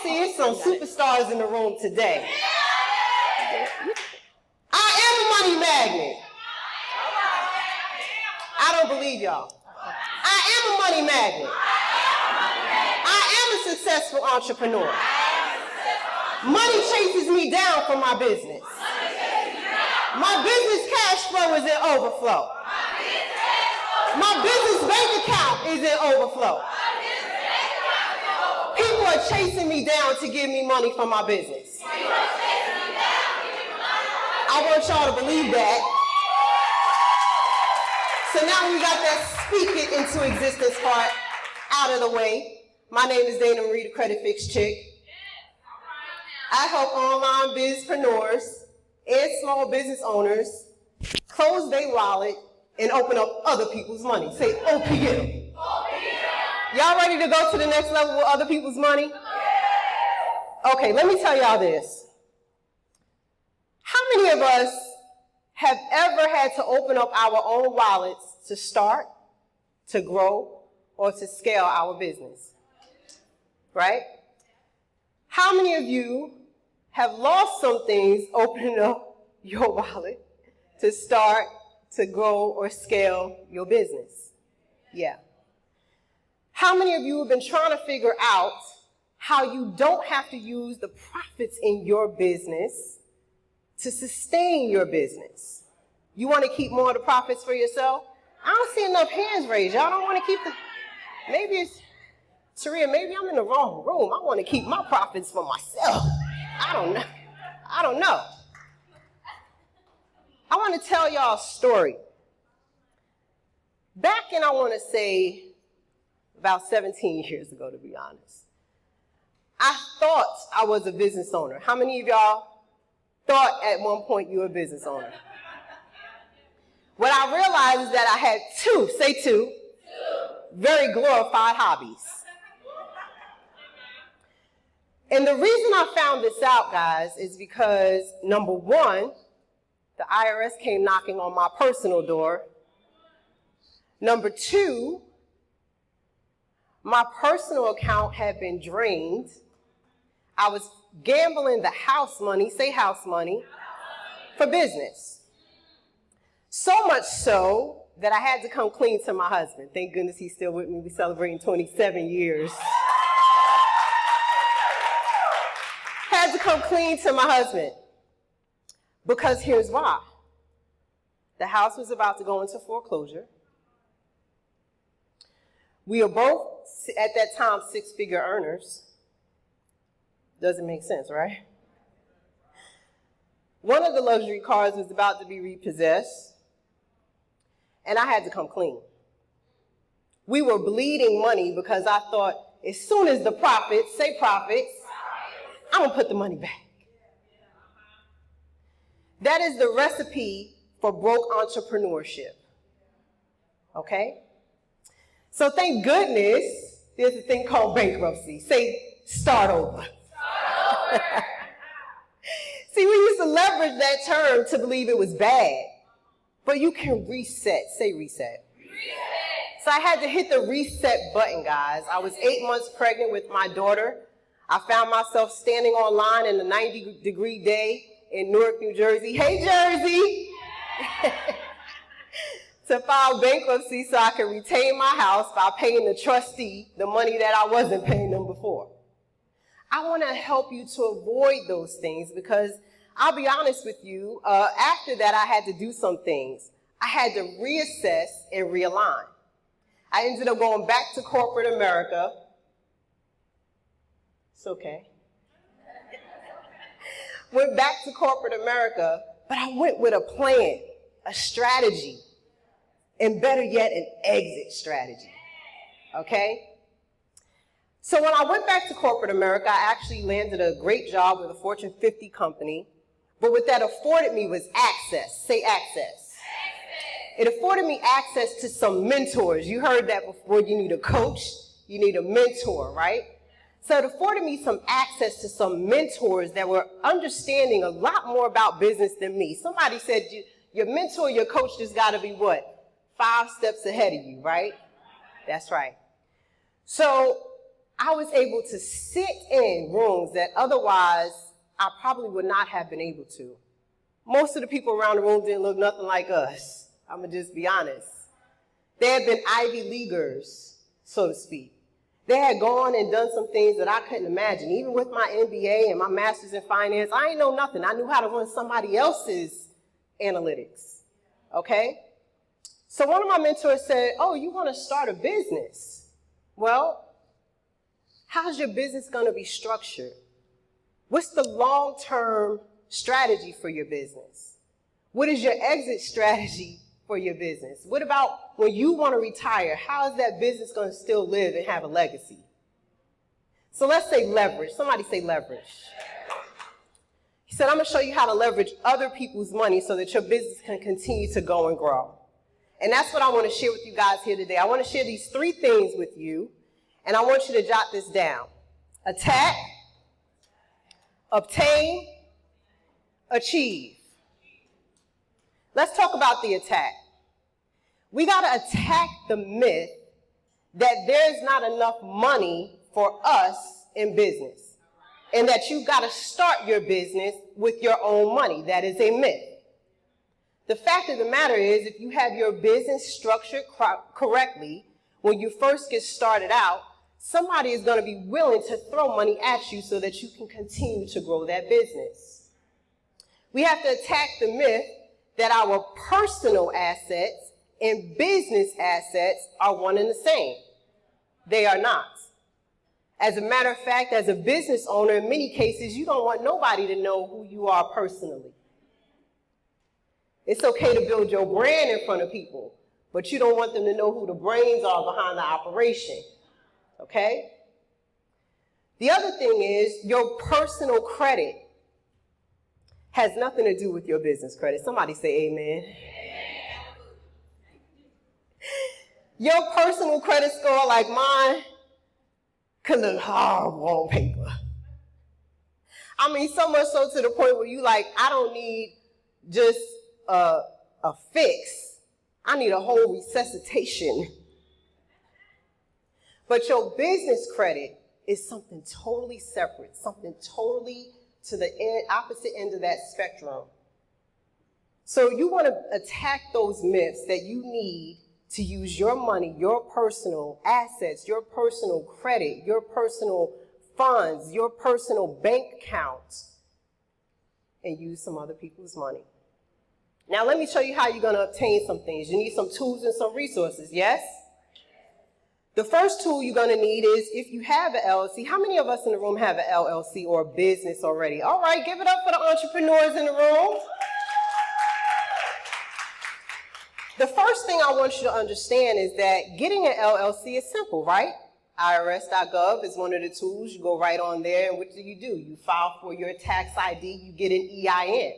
see, it's some superstars in the room today. I am a money magnet. I don't believe y'all. I am a money magnet. I am a successful entrepreneur. Money chases me down for my business. My business cash flow is in overflow. My business bank account is in overflow. People are chasing me down to give me money for my business. I want y'all to believe that. So now we got that speak it into existence part out of the way. My name is Dayna Marie, the Credit Fix Chick. I help online bizpreneurs and small business owners close their wallet and open up other people's money. Say OPM. Y'all ready to go to the next level with other people's money? Okay, let me tell y'all this. How many of us have ever had to open up our own wallets to start, to grow, or to scale our business? Right? How many of you have lost some things opening up your wallet to start, to grow, or scale your business? Yeah. How many of you have been trying to figure out how you don't have to use the profits in your business to sustain your business? You want to keep more of the profits for yourself? I don't see enough hands raised. Y'all don't want to keep the, maybe it's, Taria, maybe I'm in the wrong room. I want to keep my profits for myself. I don't know. I want to tell y'all a story. Back in, I want to say, about 17 years ago, to be honest, I thought I was a business owner. How many of y'all thought at one point you were a business owner? What I realized is that I had two very glorified hobbies. And the reason I found this out, guys, is because, number one, the IRS came knocking on my personal door. Number two, my personal account had been drained. I was gambling the house money, say house money, for business. So much so that I had to come clean to my husband. Thank goodness he's still with me. We're celebrating 27 years. Had to come clean to my husband. Because here's why. The house was about to go into foreclosure. We are both, at that time, six-figure earners. Doesn't make sense, right? One of the luxury cars was about to be repossessed, and I had to come clean. We were bleeding money because I thought, as soon as the profits, say profits, I'm going to put the money back. That is the recipe for broke entrepreneurship. Okay? So thank goodness there's a thing called bankruptcy. Say, start over. See, we used to leverage that term to believe it was bad. But you can reset. Say reset. So I had to hit the reset button, guys. I was 8 months pregnant with my daughter. I found myself standing online in a 90-degree day in Newark, New Jersey. Hey, Jersey! To file bankruptcy so I could retain my house by paying the trustee the money that I wasn't paying them before. I want to help you to avoid those things because I'll be honest with you, after that I had to do some things. I had to reassess and realign. I ended up going back to corporate America. It's okay. Went back to corporate America, but I went with a plan, a strategy, and better yet, an exit strategy, okay? So when I went back to corporate America, I actually landed a great job with a Fortune 50 company, but what that afforded me was access. Say access. It afforded me access to some mentors. You heard that before. You need a coach, you need a mentor, right? So it afforded me some access to some mentors that were understanding a lot more about business than me. Somebody said your mentor, your coach just got to be what? 5 steps ahead of you, right? That's right. So I was able to sit in rooms that otherwise I probably would not have been able to. Most of the people around the room didn't look nothing like us. I'm going to just be honest. They had been Ivy Leaguers, so to speak. They had gone and done some things that I couldn't imagine. Even with my MBA and my master's in finance, I ain't know nothing. I knew how to run somebody else's analytics, okay? So one of my mentors said, oh, you want to start a business? Well, how's your business going to be structured? What's the long-term strategy for your business? What is your exit strategy for your business? What about when you want to retire? How is that business going to still live and have a legacy? So let's say leverage. Somebody say leverage. He said, I'm going to show you how to leverage other people's money so that your business can continue to go and grow. And that's what I want to share with you guys here today. I want to share these 3 things with you, and I want you to jot this down. Attack, obtain, achieve. Let's talk about the attack. We got to attack the myth that there's not enough money for us in business, and that you've got to start your business with your own money. That is a myth. The fact of the matter is, if you have your business structured correctly, when you first get started out, somebody is going to be willing to throw money at you so that you can continue to grow that business. We have to attack the myth that our personal assets and business assets are one and the same. They are not. As a matter of fact, as a business owner, in many cases, you don't want nobody to know who you are personally. It's okay to build your brand in front of people, but you don't want them to know who the brains are behind the operation, okay? The other thing is your personal credit has nothing to do with your business credit. Somebody say amen. Your personal credit score, like mine, could look horrible on paper. I mean, so much so to the point where you like, I don't need just a fix. I need a whole resuscitation. But your business credit is something totally separate, something totally to the opposite end of that spectrum. So you want to attack those myths that you need to use your money, your personal assets, your personal credit, your personal funds, your personal bank accounts, and use some other people's money. Now let me show you how you're going to obtain some things. You need some tools and some resources, yes? The first tool you're going to need is, if you have an LLC, how many of us in the room have an LLC or a business already? All right, give it up for the entrepreneurs in the room. The first thing I want you to understand is that getting an LLC is simple, right? IRS.gov is one of the tools. You go right on there, and what do? You file for your tax ID, you get an EIN.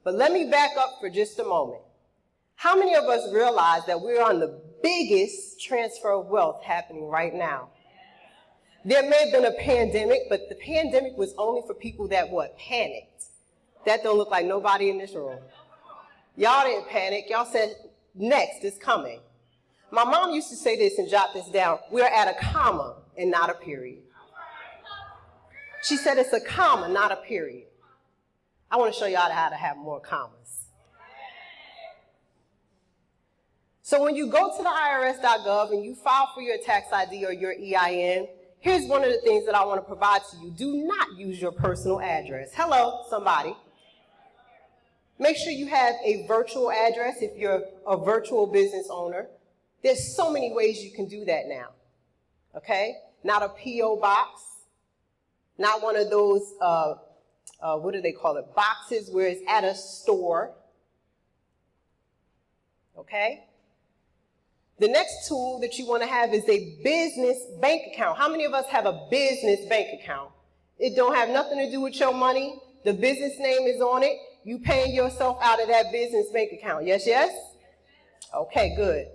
But let me back up for just a moment. How many of us realize that we're on the biggest transfer of wealth happening right now? There may have been a pandemic, but the pandemic was only for people that, panicked. That don't look like nobody in this room. Y'all didn't panic. Y'all said, next is coming. My mom used to say this, and jot this down: we're at a comma and not a period. She said it's a comma, not a period. I want to show y'all how to have more commas. So when you go to the IRS.gov and you file for your tax ID or your EIN, here's one of the things that I want to provide to you. Do not use your personal address. Hello, somebody. Make sure you have a virtual address if you're a virtual business owner. There's so many ways you can do that now, okay? Not a P.O. box, not one of those, what do they call it, boxes where it's at a store, okay? The next tool that you want to have is a business bank account. How many of us have a business bank account? It don't have nothing to do with your money. The business name is on it. You paying yourself out of that business bank account. Yes, yes? Okay, good.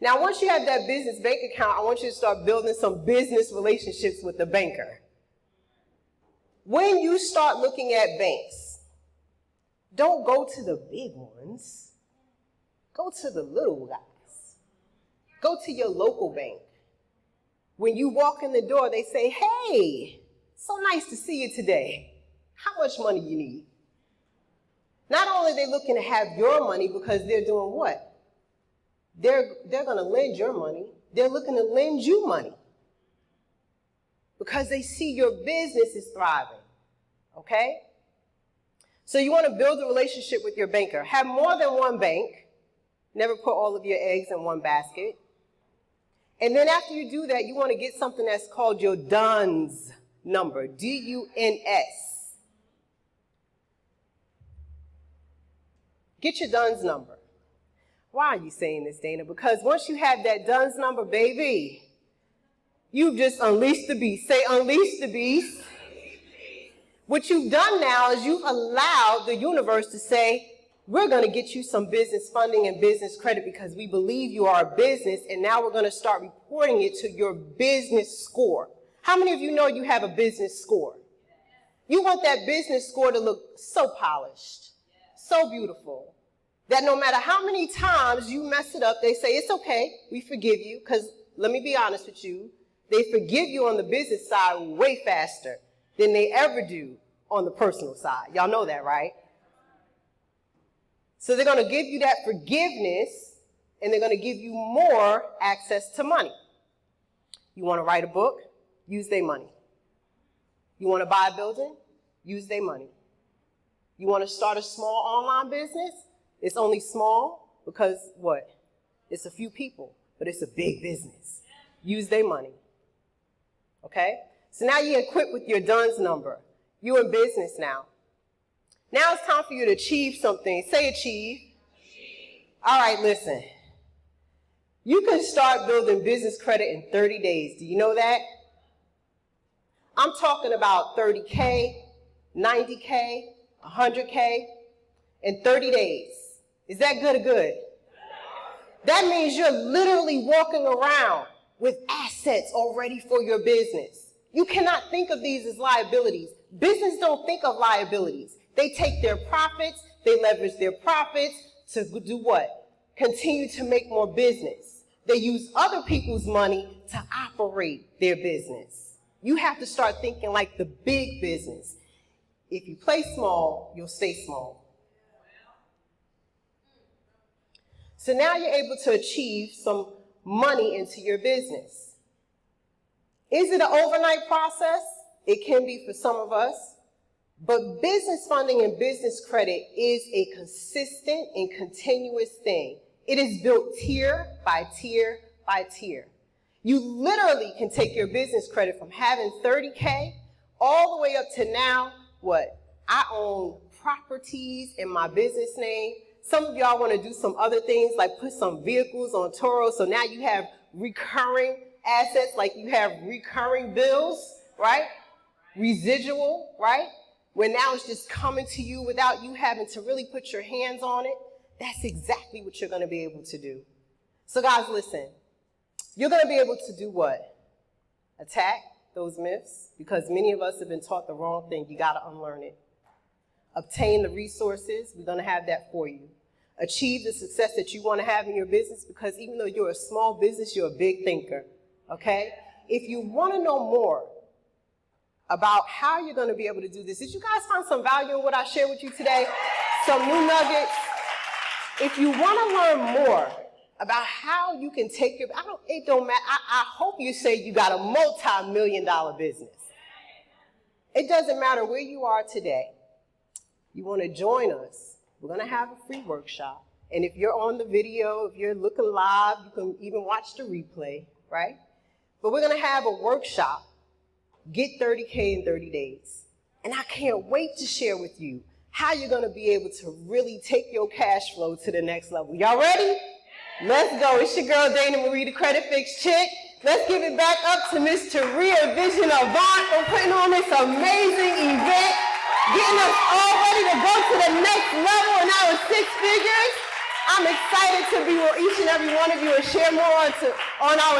Now, once you have that business bank account, I want you to start building some business relationships with the banker. When you start looking at banks, don't go to the big ones. Go to the little guys. Go to your local bank. When you walk in the door, they say, hey, so nice to see you today. How much money you need? Not only are they looking to have your money because they're doing what? They're going to lend your money. They're looking to lend you money because they see your business is thriving, okay? So you want to build a relationship with your banker. Have more than one bank. Never put all of your eggs in one basket. And then after you do that, you want to get something that's called your DUNS number, D-U-N-S. Get your DUNS number. Why are you saying this, Dana? Because once you have that DUNS number, baby, you've just unleashed the beast. Say, unleash the beast. What you've done now is you've allowed the universe to say, we're going to get you some business funding and business credit because we believe you are a business, and now we're going to start reporting it to your business score. How many of you know you have a business score? You want that business score to look so polished, so beautiful, that no matter how many times you mess it up, they say, it's okay, we forgive you, because let me be honest with you, they forgive you on the business side way faster than they ever do on the personal side. Y'all know that, right? So they're going to give you that forgiveness, and they're going to give you more access to money. You want to write a book? Use their money. You want to buy a building? Use their money. You want to start a small online business? It's only small because what? It's a few people, but it's a big business. Use their money. Okay? So now you're equipped with your DUNS number. You're in business now. Now it's time for you to achieve something. Say achieve. All right, listen. You can start building business credit in 30 days. Do you know that? I'm talking about 30K, 90K, 100K in 30 days. Is that good or good? That means you're literally walking around with assets already for your business. You cannot think of these as liabilities. Business don't think of liabilities. They take their profits, they leverage their profits to do what? Continue to make more business. They use other people's money to operate their business. You have to start thinking like the big business. If you play small, you'll stay small. So now you're able to achieve some money into your business. Is it an overnight process? It can be for some of us. But business funding and business credit is a consistent and continuous thing. It is built tier by tier by tier. You literally can take your business credit from having 30K all the way up to now, what? I own properties in my business name. Some of y'all want to do some other things like put some vehicles on Toro. So now you have recurring assets, like you have recurring bills, right? Residual, right? Where now it's just coming to you without you having to really put your hands on it. That's exactly what you're going to be able to do. So guys, listen. You're going to be able to do what? Attack those myths, because many of us have been taught the wrong thing. You got to unlearn it. Obtain the resources. We're going to have that for you. Achieve the success that you want to have in your business, because even though you're a small business, you're a big thinker, okay? If you want to know more about how you're going to be able to do this, did you guys find some value in what I shared with you today? Some new nuggets? If you want to learn more about how you can take your, it don't matter. I hope you say you got a multi-million-dollar business. It doesn't matter where you are today. You want to join us. We're going to have a free workshop. And if you're on the video, if you're looking live, you can even watch the replay, right? But we're going to have a workshop. Get 30K in 30 days. And I can't wait to share with you how you're going to be able to really take your cash flow to the next level. Y'all ready? Let's go. It's your girl, Dayna Marie, the Credit Fix Chick. Let's give it back up to Miss Taria Vision Avant for putting on this amazing event, getting us all ready to go to the next level in our 6 figures. I'm excited to be with each and every one of you and share more on our